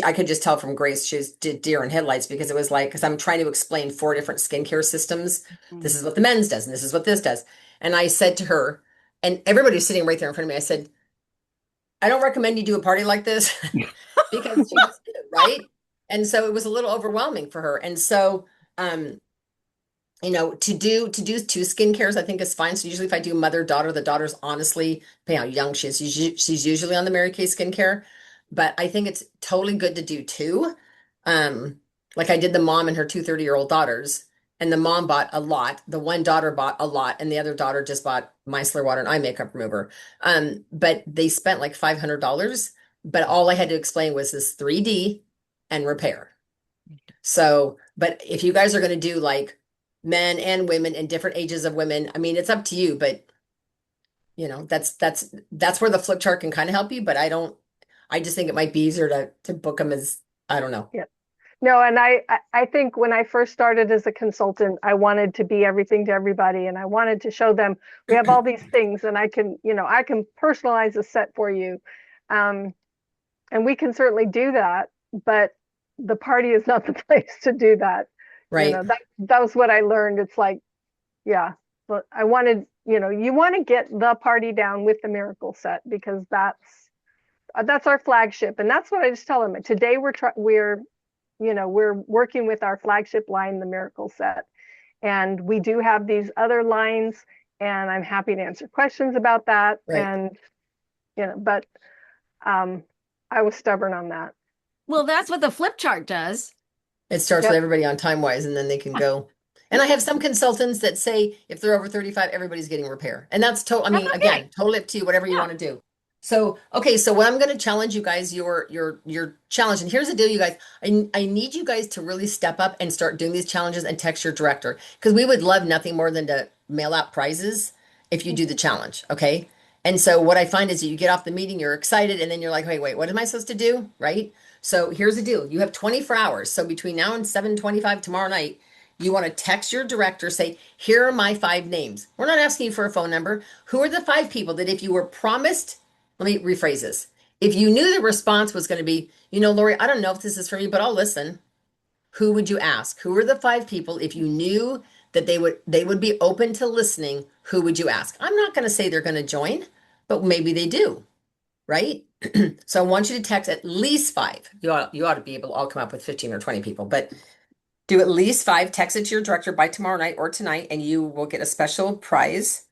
I could just tell from Grace, did deer in headlights because it was like, because I'm trying to explain four different skincare systems. This is what the men's does, and this is what this does. And I said to her, and everybody was sitting right there in front of me, I said, I don't recommend you do a party like this because she just did it, right? And so it was a little overwhelming for her. And so, to do two skincares, I think is fine. So usually if I do mother daughter, the daughter's honestly, depending how young she is, she's usually on the Mary Kay skincare. But I think it's totally good to do two. Like I did the mom and her 2 30-year-old daughters, and the mom bought a lot. The one daughter bought a lot, and the other daughter just bought micellar water and eye makeup remover. But they spent like $500. But all I had to explain was this 3D and Repair. So, but if you guys are going to do like men and women and different ages of women, I mean, it's up to you, but that's where the flip chart can kind of help you, but I just think it might be easier to book them as, I don't know. yeah. No, and I think when I first started as a consultant, I wanted to be everything to everybody, and I wanted to show them we have all these things, and I can personalize a set for you, and we can certainly do that. But the party is not the place to do that. Right. That was what I learned. It's like, yeah, but I wanted, you want to get the party down with the miracle set because that's our flagship, and that's what I just tell them. Today we're working with our flagship line, the Miracle Set. And we do have these other lines, and I'm happy to answer questions about that. Right. And, but I was stubborn on that. Well, that's what the flip chart does. It starts Yep. with everybody on time-wise, and then they can go. And I have some consultants that say if they're over 35, everybody's getting Repair. And that's Okay. again, totally up to you, whatever you want to do. So, okay, so what I'm going to challenge you guys, your challenge. And here's the deal, you guys. I need you guys to really step up and start doing these challenges and text your director because we would love nothing more than to mail out prizes if you do the challenge, okay? And so what I find is that you get off the meeting, you're excited, and then you're like, wait, what am I supposed to do? Right? So here's the deal. You have 24 hours. So between now and 7:25 tomorrow night, you want to text your director, say, here are my 5 names. We're not asking you for a phone number. Who are the 5 people that if you were promised, let me rephrase this. If you knew the response was going to be, Lori, I don't know if this is for me, but I'll listen. Who would you ask? Who are the 5 people if you knew that they would be open to listening? Who would you ask? I'm not going to say they're going to join, but maybe they do, right? So I want you to text at least 5. You ought to be able to all come up with 15 or 20 people, but do at least 5. Text it to your director by tomorrow night or tonight, and you will get a special prize.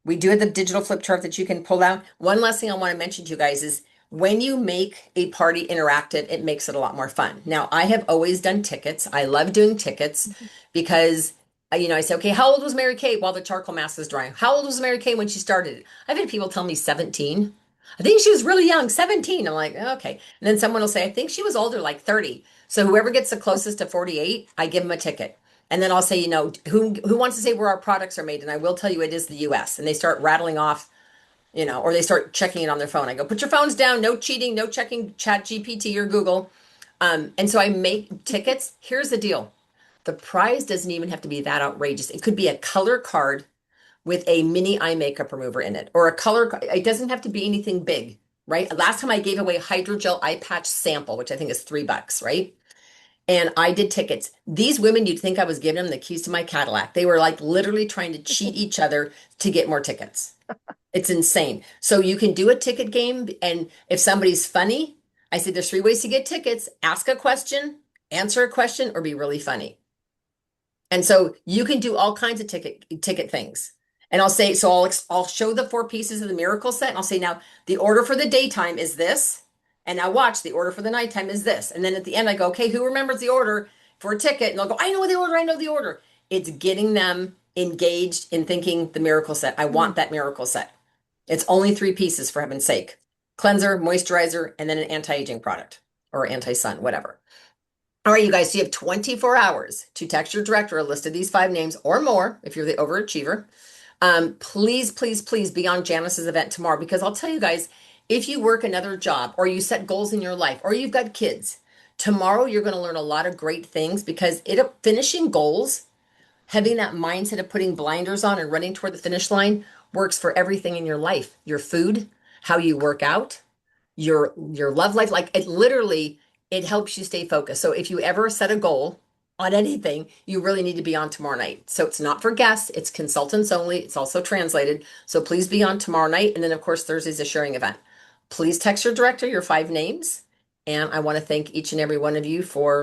We do have the digital flip chart that you can pull out. One last thing I want to mention to you guys is when you make a party interactive, it makes it a lot more fun. Now, I have always done tickets. I love doing tickets because, I say, okay, how old was Mary Kay while the charcoal mask is drying? How old was Mary Kay when she started it? I've had people tell me 17. I think she was really young, 17. I'm like, okay. And then someone will say, I think she was older, like 30. So whoever gets the closest to 48, I give them a ticket. And then I'll say, who wants to say where our products are made? And I will tell you it is the US. And they start rattling off, or they start checking it on their phone. I go, put your phones down, no cheating, no checking Chat GPT or Google. And so I make tickets. Here's the deal. The prize doesn't even have to be that outrageous. It could be a color card with a mini eye makeup remover in it, or a color. It doesn't have to be anything big, right? Last time I gave away hydrogel eye patch sample, which I think is $3, right? And I did tickets. These women, you'd think I was giving them the keys to my Cadillac. They were like literally trying to cheat each other to get more tickets. It's insane. So you can do a ticket game. And if somebody's funny, I say there's 3 ways to get tickets: ask a question, answer a question, or be really funny. And so you can do all kinds of ticket things. And I'll say, so I'll show the 4 pieces of the miracle set. And I'll say, now the order for the daytime is this. And now watch, the order for the nighttime is this. And then at the end, I go, okay, who remembers the order for a ticket? And they'll go, I know the order. I know the order. It's getting them engaged in thinking the miracle set. I want that miracle set. It's only 3 pieces, for heaven's sake: cleanser, moisturizer, and then an anti-aging product or anti-sun, whatever. All right, you guys, so you have 24 hours to text your director a list of these 5 names or more if you're the overachiever. Please, please, please be on Janice's event tomorrow, because I'll tell you guys, if you work another job or you set goals in your life or you've got kids, tomorrow you're going to learn a lot of great things, because finishing goals, having that mindset of putting blinders on and running toward the finish line, works for everything in your life: your food, how you work out, your love life. Like it helps you stay focused. So if you ever set a goal on anything, you really need to be on tomorrow night. So it's not for guests, it's consultants only. It's also translated. So please be on tomorrow night. And then of course, Thursday's a sharing event. Please text your director your 5 names. And I want to thank each and every one of you for